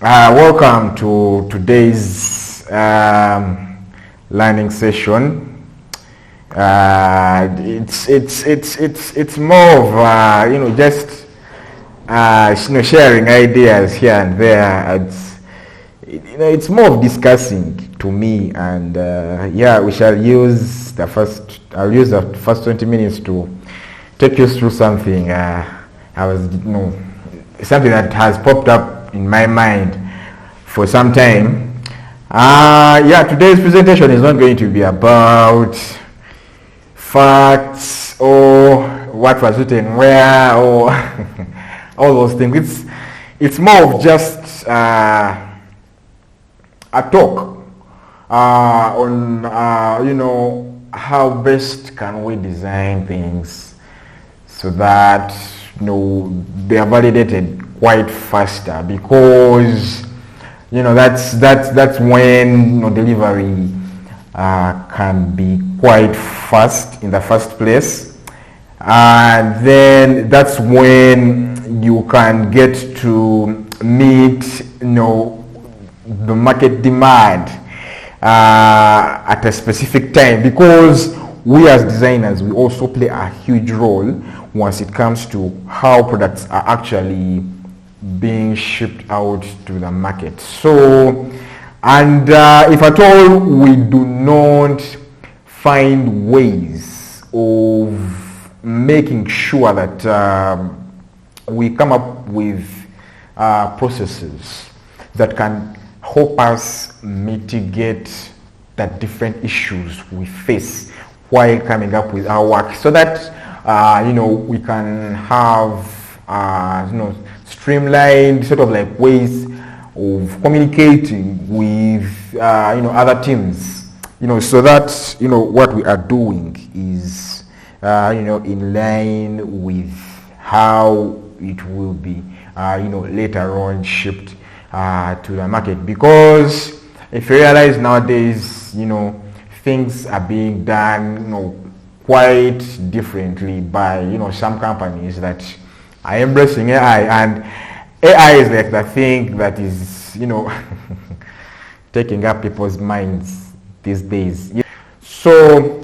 Welcome to today's learning session. It's more of just sharing ideas here and there. It's more of discussing to me, and we shall use the first. I'll use the first 20 minutes to take you through something. Something that has popped up in my mind for some time. Today's presentation is not going to be about facts or what was written where or all those things. It's more of just a talk on how best can we design things so that they are validated quite faster, because that's when delivery can be quite fast in the first place, and then that's when you can get to meet the market demand at a specific time, because we as designers, we also play a huge role once it comes to how products are actually being shipped out to the market. So, and if at all we do not find ways of making sure that we come up with processes that can help us mitigate the different issues we face while coming up with our work, so that we can have streamlined sort of like ways of communicating with other teams, so that what we are doing is in line with how it will be later on shipped to the market. Because if you realize nowadays things are being done quite differently by some companies that are embracing AI, and AI is like the thing that is taking up people's minds these days. So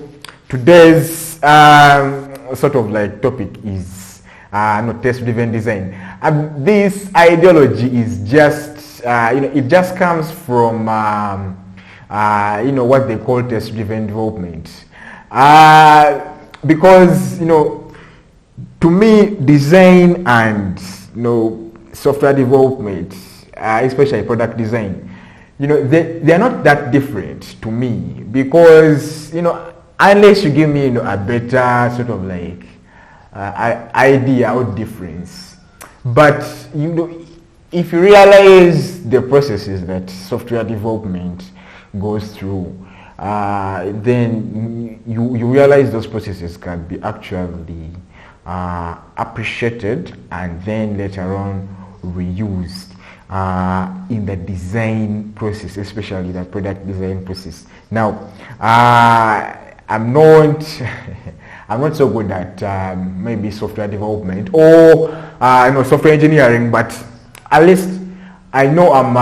today's sort of like topic is test-driven design, and this ideology is just it just comes from what they call test-driven development, because to me, design and software development, especially product design, they are not that different to me, because unless you give me a better sort of like idea or difference. But if you realize the processes that software development goes through, then you realize those processes can be actually appreciated and then later on reused in the design process, especially the product design process. Now, I'm not so good at maybe software development or software engineering, but at least I know I'm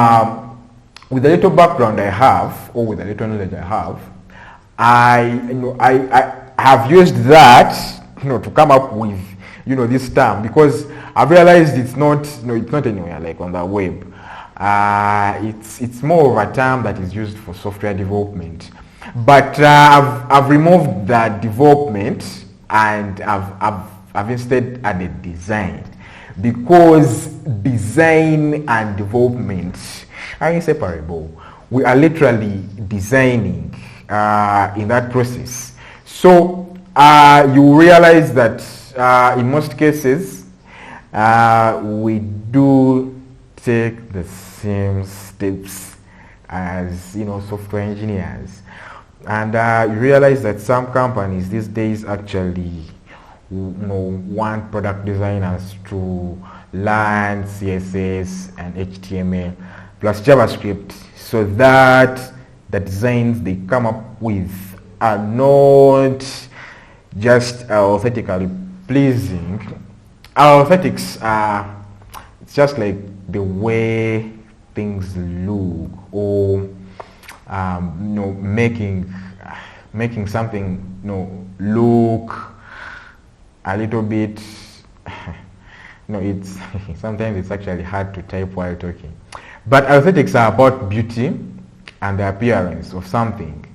with the little background I have, or with the little knowledge I have, I have used that to come up with this term, because I've realized it's not anywhere like on the web. It's more of a term that is used for software development, but I've removed the development and I've instead added design, because design and development are inseparable. We are literally designing in that process. So you realize that in most cases we do take the same steps as software engineers, and you realize that some companies these days actually want product designers to learn CSS and HTML plus JavaScript, so that the designs they come up with are not just aesthetically pleasing. Our aesthetics are, it's just like the way things look, or making something look a little bit it's sometimes it's actually hard to type while talking. But aesthetics are about beauty and the appearance of something,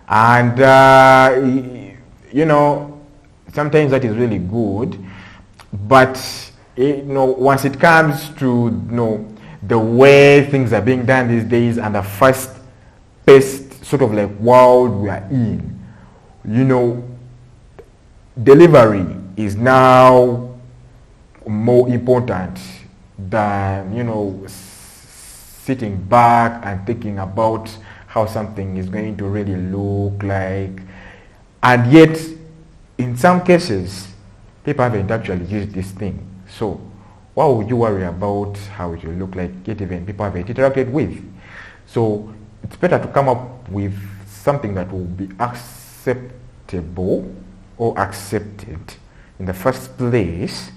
and sometimes that is really good, but once it comes to the way things are being done these days and the fast-paced sort of like world we are in, delivery is now more important than sitting back and thinking about how something is going to really look like. And yet in some cases people haven't actually used this thing, so why would you worry about how it will look like yet even people haven't interacted with? So it's better to come up with something that will be acceptable or accepted in the first place.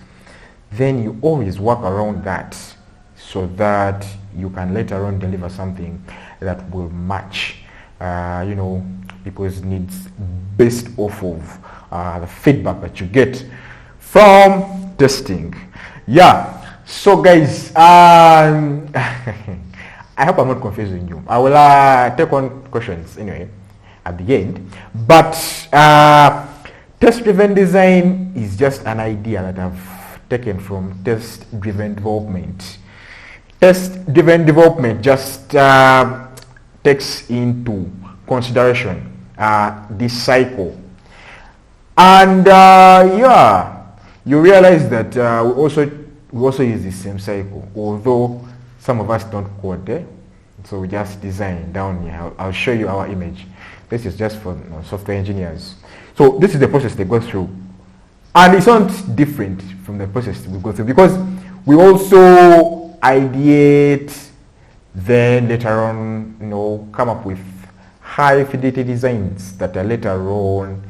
Then you always work around that so that you can later on deliver something that will match people's needs based off of the feedback that you get from testing. So guys, I hope I'm not confusing you. I will take on questions anyway at the end, but test-driven design is just an idea that I've taken from test-driven development. Test-driven development just takes into consideration this cycle, and you realize that we also use the same cycle, although some of us don't code, so we just design down here. I'll show you our image. This is just for software engineers. So this is the process they go through, and it's not different from the process we go through, because we also ideate, then later on come up with high fidelity designs that are later on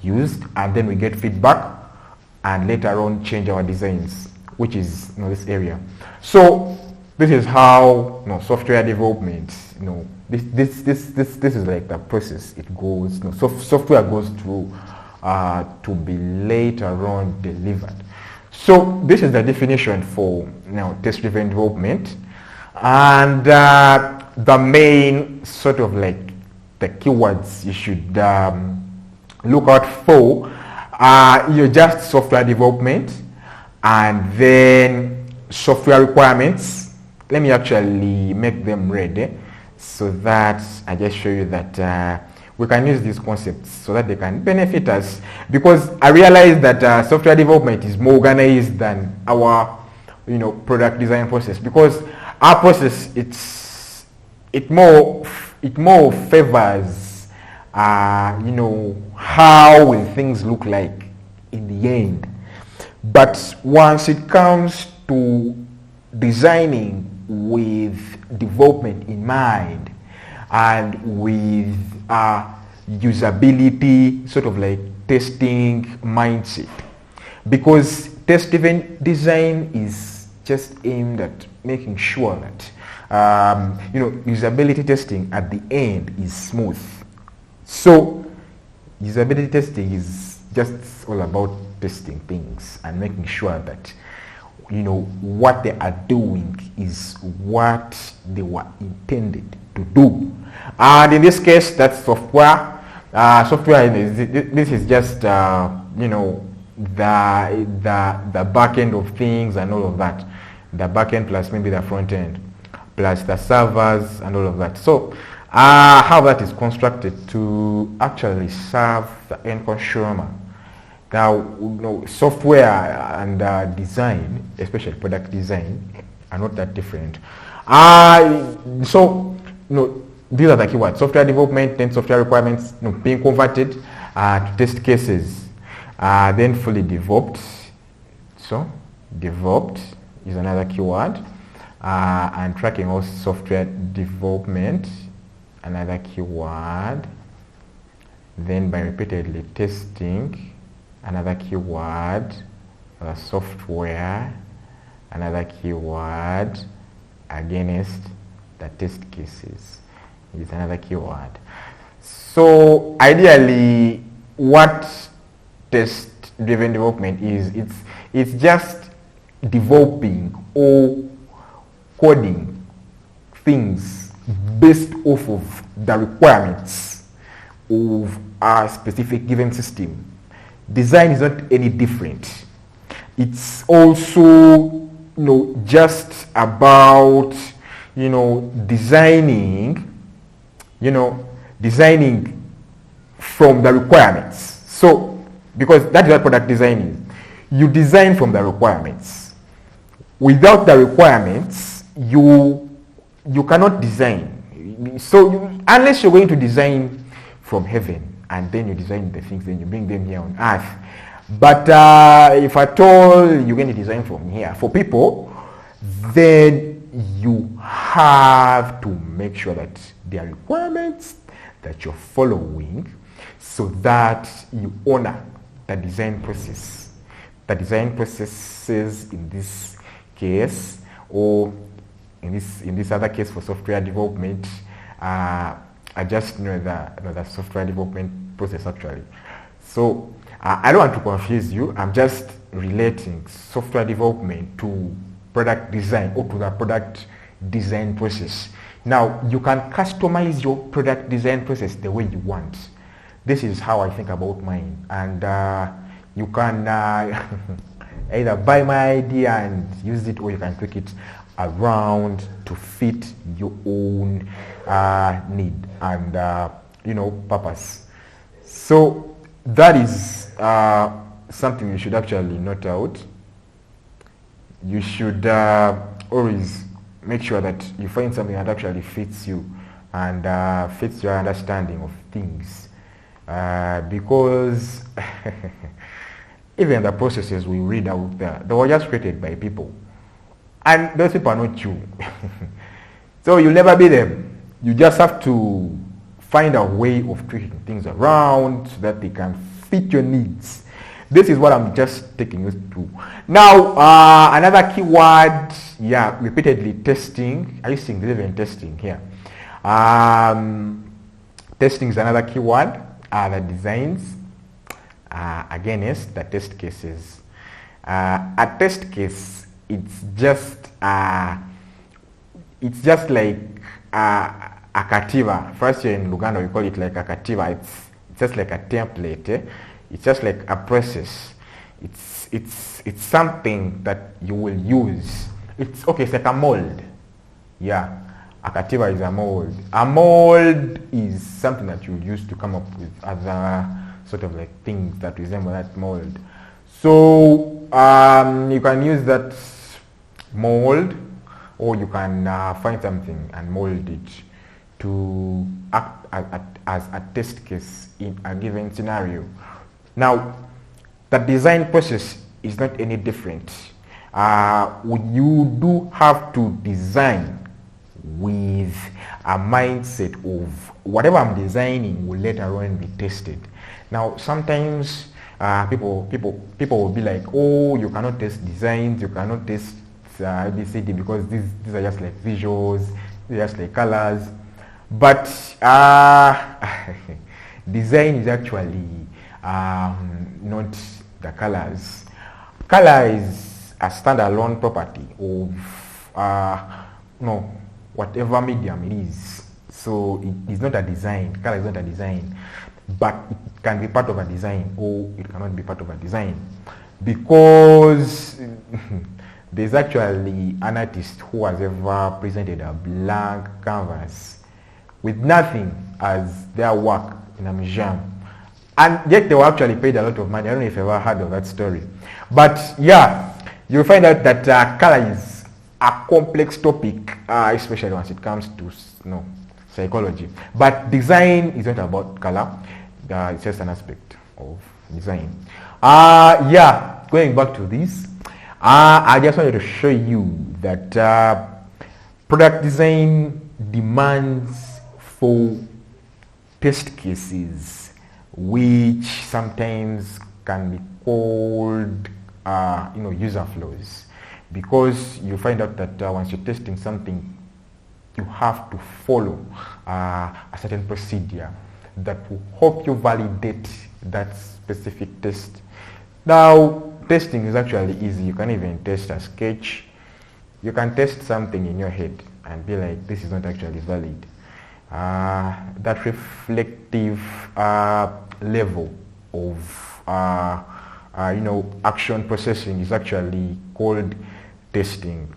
used, and then we get feedback and later on change our designs, which is this area. So this is how software development, this is like the process it goes, software goes through to be later on delivered. So this is the definition for test-driven development, and the main sort of like the keywords you should look out for just software development, and then software requirements. Let me actually make them red so that I just show you that we can use these concepts so that they can benefit us, because I realize that software development is more organized than our product design process, because our process it more favors how will things look like in the end. But once it comes to designing with development in mind and with usability sort of like testing mindset, because test-driven design is just aimed at making sure that usability testing at the end is smooth. So usability testing is just all about testing things and making sure that what they are doing is what they were intended to do. And in this case, that's software. This is just the back end of things and all of that. The back end plus maybe the front end plus the servers and all of that. So how that is constructed to actually serve the end consumer. Now, software and design, especially product design, are not that different. So these are the keywords: software development, then software requirements, being converted to test cases, then fully developed. So developed is another keyword, and tracking also software development, another keyword. Then by repeatedly testing, another keyword. Software, another keyword. Against the test cases is another keyword. So ideally, what test-driven development is, it's just developing or coding things based off of the requirements of a specific given system. Design is not any different. It's also, just about, designing from the requirements. So, because that is what product design is. You design from the requirements. Without the requirements, you cannot design. So, unless you're going to design from heaven, and then you design the things, then you bring them here on earth. But if at all you're going to design from here for people, then you have to make sure that there are requirements that you're following so that you honor the design process. The design processes in this case, or in this other case for software development, I just know the software development process actually. So I don't want to confuse you. I'm just relating software development to product design or to the product design process. Now, you can customize your product design process the way you want. This is how I think about mine. And you can either buy my idea and use it, or you can tweak it around to fit your own need and purpose. So that is something you should actually note out. You should always make sure that you find something that actually fits you and fits your understanding of things, because even the processes we read out there, they were just created by people, and those people are not you. So you'll never be them. You just have to find a way of tweaking things around so that they can fit your needs. This is what I'm just taking you through. Now, another keyword, repeatedly testing. Are you seeing driven testing here? Testing is another keyword. The designs, again, yes, the test cases. A test case, it's just like a kativa. First year in Luganda, we call it like a kativa. It's just like a template. It's just like a process. It's something that you will use. It's like a mold. Yeah, a kativa is a mold. A mold is something that you use to come up with other sort of like things that resemble that mold. So you can use that mold, or you can find something and mold it to act as a test case in a given scenario. Now, the design process is not any different. You do have to design with a mindset of whatever I'm designing will later on be tested. Now, sometimes people will be like, oh, you cannot test designs, you cannot test ABCD because these are just like visuals, they're just like colors. But design is actually not the colors. Color is a standalone property of whatever medium it is. So it is not a design. Color is not a design, but it can be part of a design, or it cannot be part of a design, because there's actually an artist who has ever presented a blank canvas with nothing as their work in a museum, and yet they were actually paid a lot of money. I don't know if you've ever heard of that story, but yeah, you'll find out that color is a complex topic, especially once it comes to psychology. But design is not about color. It's just an aspect of design. Going back to this, I just wanted to show you that product design demands for test cases, which sometimes can be called user flows, because you find out that once you're testing something you have to follow a certain procedure that will help you validate that specific test. Now, testing is actually easy. You can even test a sketch. You can test something in your head and be like, this is not actually valid. That reflective level of action processing is actually called testing.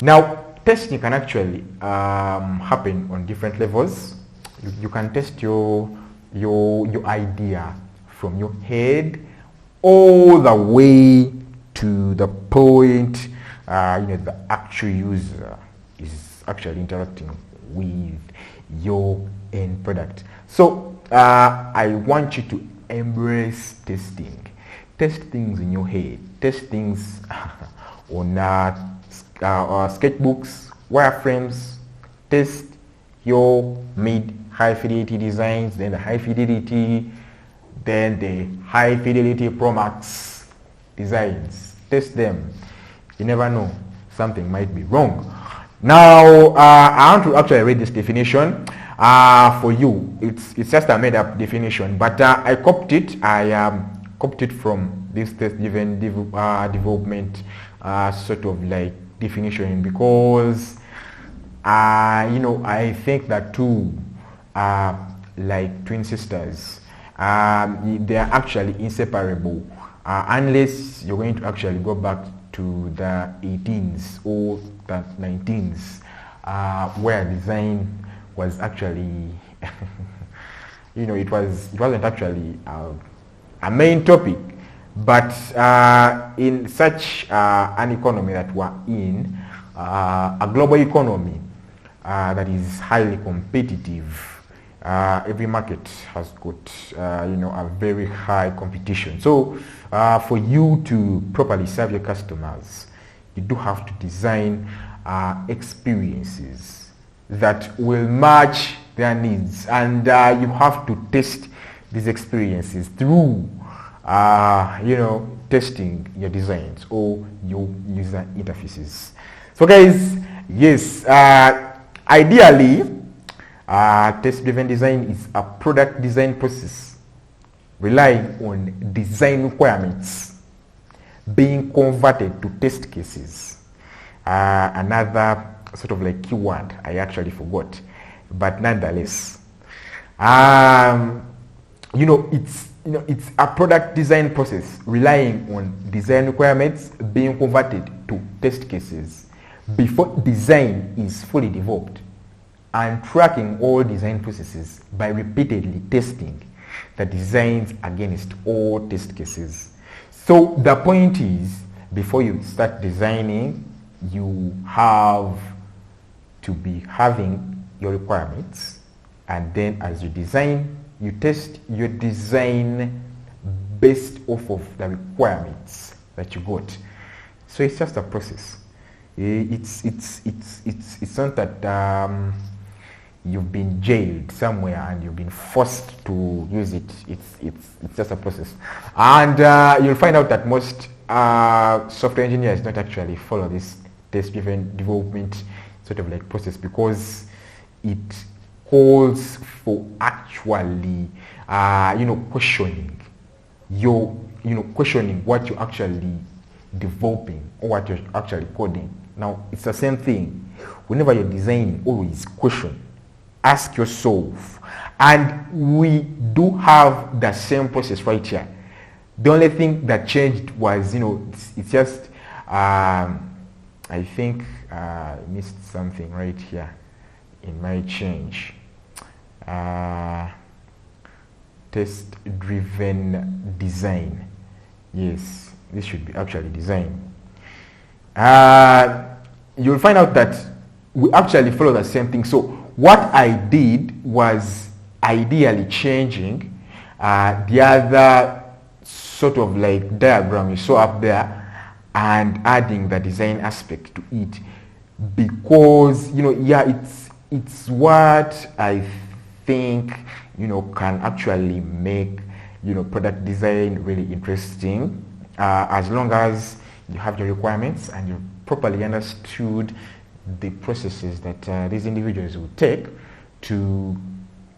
Now, testing can actually happen on different levels. You can test your idea from your head all the way to the point the actual user is actually interacting with your end product. So I want you to embrace testing. Test things in your head. Test things on sketchbooks, wireframes. Test your mid-high fidelity designs, then the high fidelity, then the high fidelity Pro Max designs. Test them. You never know, something might be wrong. Now, I want to actually read this definition for you. It's just a made-up definition, but I copied it. I copied it from this test-driven development sort of like definition, because I think that two are like twin sisters. They are actually inseparable, unless you're going to actually go back to the 18s or the 19s, where design was actually it wasn't actually a main topic. But in such an economy that we're in, a global economy that is highly competitive, every market has got a very high competition. So for you to properly serve your customers, you do have to design experiences that will match their needs, and you have to test these experiences through testing your designs or your user interfaces. So guys, yes, ideally test-driven design is a product design process relying on design requirements being converted to test cases. Another sort of like keyword I actually forgot, but nonetheless, it's a product design process relying on design requirements being converted to test cases before design is fully developed, and tracking all design processes by repeatedly testing the designs against all test cases. So the point is, before you start designing, you have to be having your requirements, and then as you design, you test your design based off of the requirements that you got. So it's just a process. It's not that you've been jailed somewhere and you've been forced to use it. It's just a process. And you'll find out that most software engineers don't actually follow this test-driven development sort of like process, because it calls for actually questioning questioning what you're actually developing or what you're actually coding. Now it's the same thing. Whenever you're designing, always question, ask yourself. And we do have the same process right here. The only thing that changed was it's just I think I missed something right here in my change. Test-driven design. Yes, this should be actually design. You'll find out that we actually follow the same thing. So what I did was ideally changing the other sort of like diagram you saw up there and adding the design aspect to it, because it's what I think can actually make product design really interesting, as long as you have your requirements and you properly understood the processes that these individuals will take to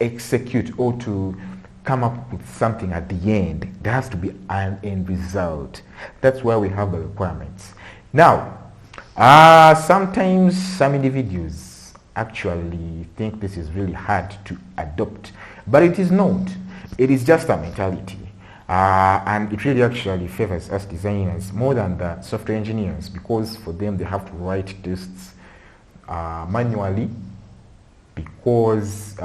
execute or to come up with something at the end. There has to be an end result. That's why we have the requirements. Now, sometimes some individuals actually think this is really hard to adopt, but it is not. It is just a mentality. And it really actually favors us designers more than the software engineers, because for them they have to write tests manually, because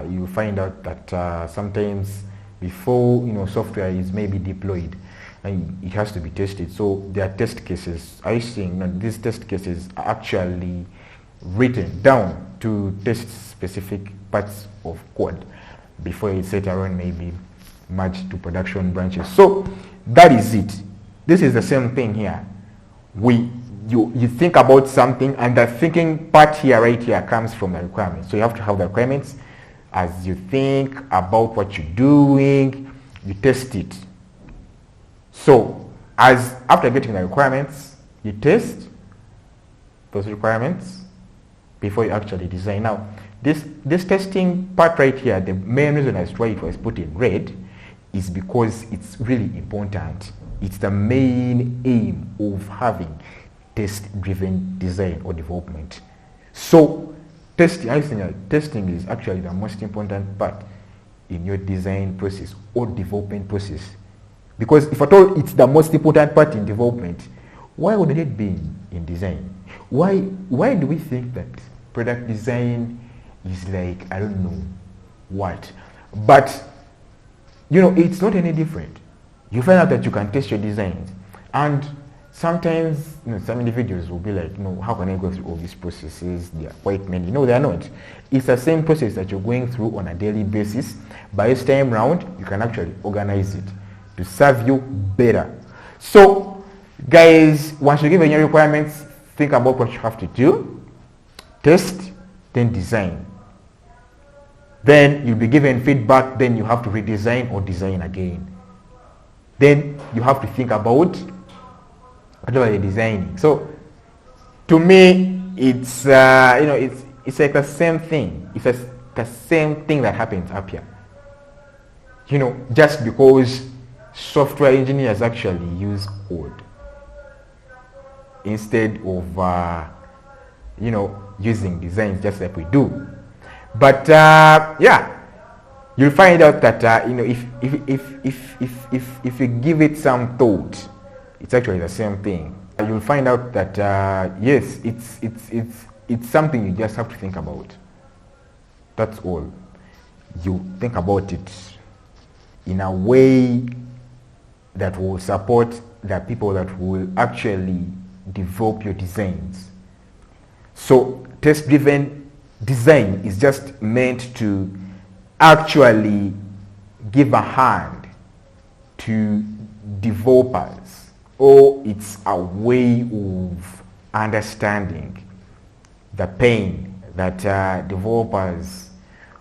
you find out that sometimes before software is maybe deployed, and it has to be tested. So there are test cases. I think these test cases are actually written down to test specific parts of code before it's later on maybe merged to production branches. So that is it. This is the same thing here. You think about something, and the thinking part here, right here, comes from the requirements. So you have to have the requirements. As you think about what you're doing, you test it. So after getting the requirements, you test those requirements before you actually design. Now, this testing part right here, the main reason as to why it was put in red is because it's really important. It's the main aim of having test-driven design or development. So testing is actually the most important part in your design process or development process. Because if at all it's the most important part in development, why would it be in design? Why do we think that product design is like, I don't know what? But it's not any different. You find out that you can test your designs, and sometimes some individuals will be like, how can I go through all these processes? They are quite many. No, they are not. It's the same process that you're going through on a daily basis. By this time round, you can actually organize it to serve you better. So guys, once you give any requirements, think about what you have to do, test, then design. Then you'll be given feedback, then you have to redesign or design again. Then you have to think about whatever you're designing. So to me, it's it's like the same thing. It's the same thing that happens up here. Just because software engineers actually use code instead of using designs just like we do. But you'll find out that if you give it some thought, it's actually the same thing. You'll find out that yes, it's something you just have to think about. That's all. You think about it in a way that will support the people that will actually develop your designs. So test-driven design is just meant to actually give a hand to developers, or it's a way of understanding the pain that developers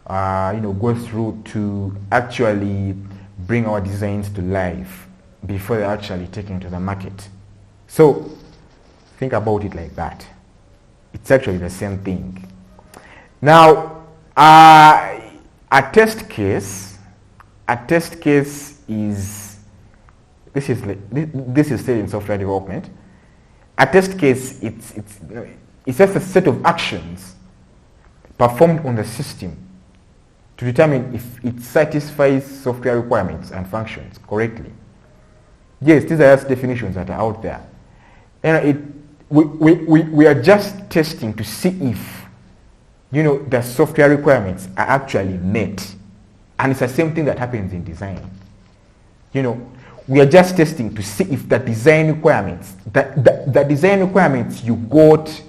go through to actually bring our designs to life before they're actually taken to the market. So think about it like that. It's actually the same thing. Now, a test case is this is still in software development. A test case it's just a set of actions performed on the system to determine if it satisfies software requirements and functions correctly. Yes, these are just definitions that are out there. We are just testing to see if the software requirements are actually met. And it's the same thing that happens in design. We are just testing to see if the design requirements, the design requirements you got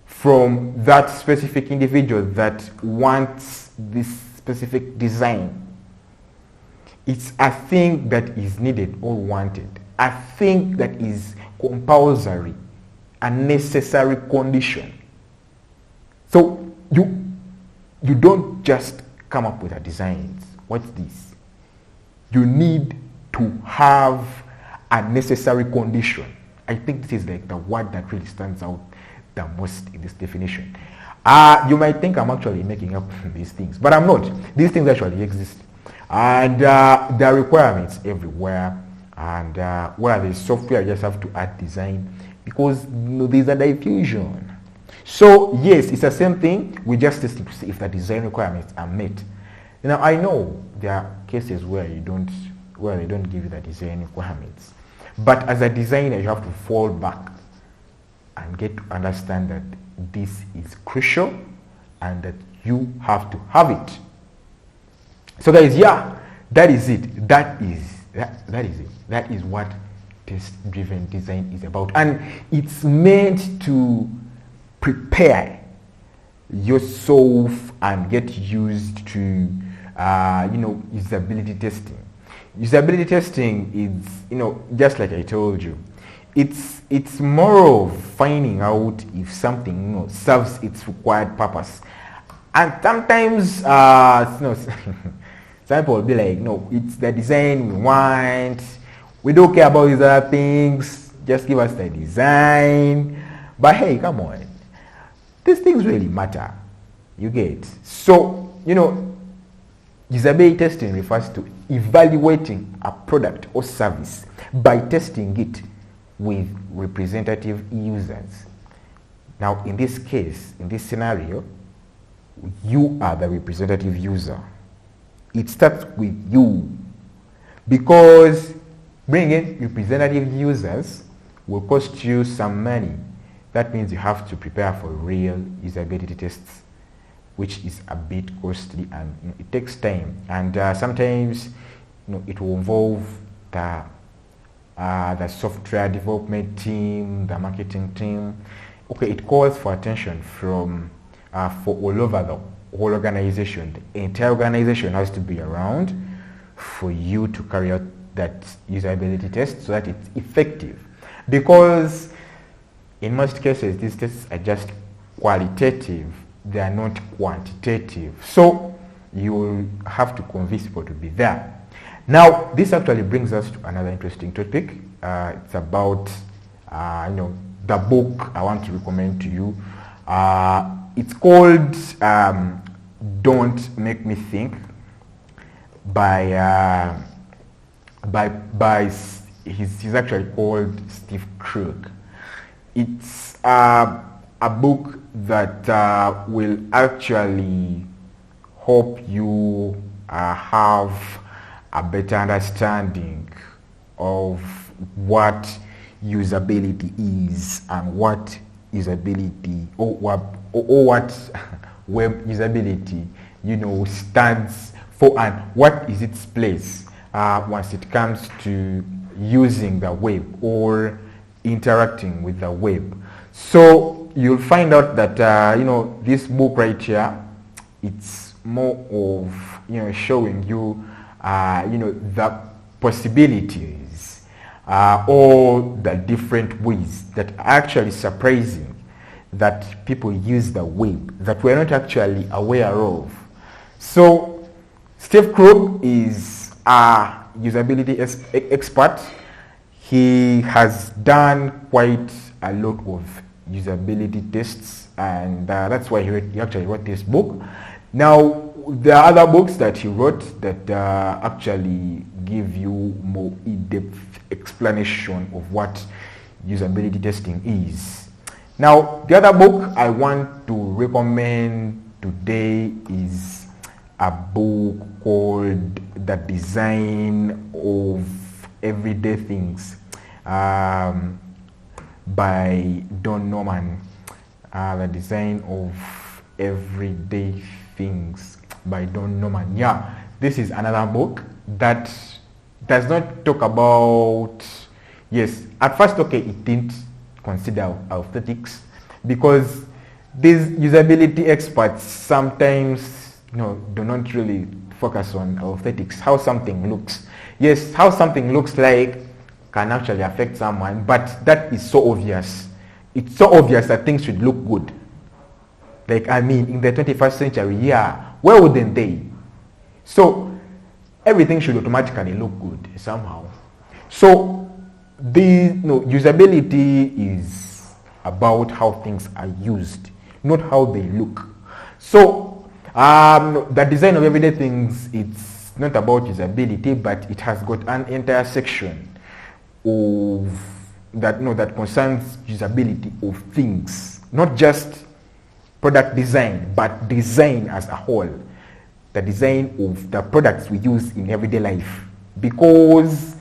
from that specific individual that wants this specific design, it's a thing that is needed or wanted, a thing that is compulsory, a necessary condition. So you don't just come up with a design. What's this? You need to have a necessary condition. I think this is like the word that really stands out. the most in this definition. You might think I'm actually making up these things, but I'm not. These things actually exist. And there are requirements everywhere. And where there's software, you just have to add design because there's a diffusion. So yes, it's the same thing. We just test to see if the design requirements are met. Now I know there are cases where they don't give you the design requirements. But as a designer, you have to fall back and get to understand that this is crucial and that you have to have it. So guys, yeah, that is it. That is it. That is what test-driven design is about. And it's meant to prepare yourself and get used to usability testing. Usability testing is, just like I told you, it's more of finding out if something serves its required purpose. And sometimes some people will be like, no, it's the design we want. We don't care about these other things. Just give us the design. But hey, come on. These things really matter. You get? So, usability testing refers to evaluating a product or service by testing it with representative users. Now, in this case, in this scenario, you are the representative user. It starts with you because bringing representative users will cost you some money. That means you have to prepare for real usability tests, which is a bit costly and it takes time. And sometimes it will involve the software development team, the marketing team. Okay, it calls for attention from for all over the whole organization. The entire organization has to be around for you to carry out that usability test so that it's effective. Because in most cases, these tests are just qualitative. They are not quantitative. So you will have to convince people to be there. Now, this actually brings us to another interesting topic. It's about, the book I want to recommend to you. It's called Don't Make Me Think he's actually called Steve Krug. It's a book that will actually help you have a better understanding of what usability is and what usability or what web usability stands for and what is its place once it comes to using the web or interacting with the web. So you'll find out that this book right here, it's more of showing you the possibilities or the different ways that are actually surprising that people use the web that we're not actually aware of. So Steve Krug is a usability expert. He has done quite a lot of usability tests, and that's why he actually wrote this book. Now, there are other books that he wrote that actually give you more in-depth explanation of what usability testing is. Now, the other book I want to recommend today is a book called The Design of Everyday Things by Don Norman. The Design of Everyday Things by Don Norman. Yeah, this is another book that does not talk about, yes, at first, okay, it didn't consider aesthetics because these usability experts sometimes do not really focus on aesthetics, how something looks. Yes, how something looks like can actually affect someone, but that is so obvious. It's so obvious that things should look good. Like, in the 21st century, yeah, where wouldn't they? So everything should automatically look good somehow. So the usability is about how things are used, not how they look. So the design of everyday things, it's not about usability, but it has got an entire section of that concerns usability of things, not just product design, but design as a whole, the design of the products we use in everyday life. Because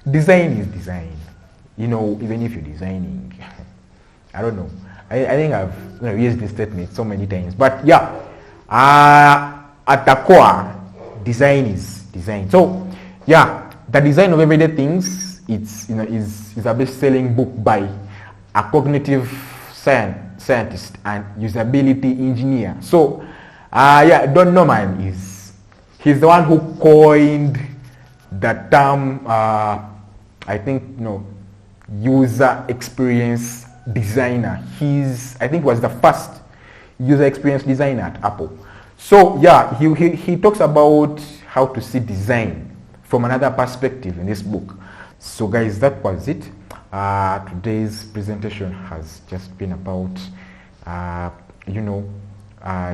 design is design, even if you're designing. I don't know. I think I've used this statement so many times. But yeah, at the core, design is design. So yeah, the design of everyday things, is a best-selling book by a cognitive scientist and usability engineer. So Don Norman he's the one who coined the term, I think, user experience designer. I think was the first user experience designer at Apple. So yeah, he talks about how to see design from another perspective in this book. So guys, that was it. Today's presentation has just been about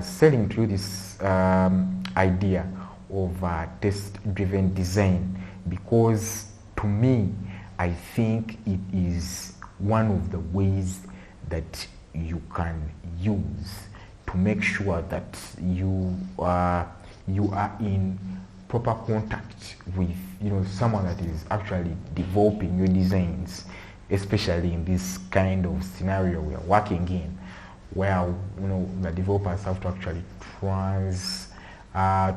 selling to you this idea of test-driven design, because to me, I think it is one of the ways that you can use to make sure that you are in proper contact with someone that is actually developing your designs, especially in this kind of scenario we are working in, where the developers have to actually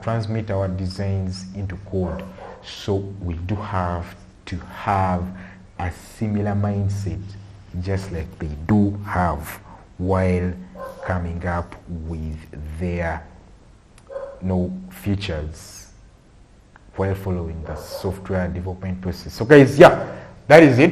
transmit our designs into code. So we do have to have a similar mindset, just like they do have, while coming up with their features, while following the software development process. So guys, yeah, that is it.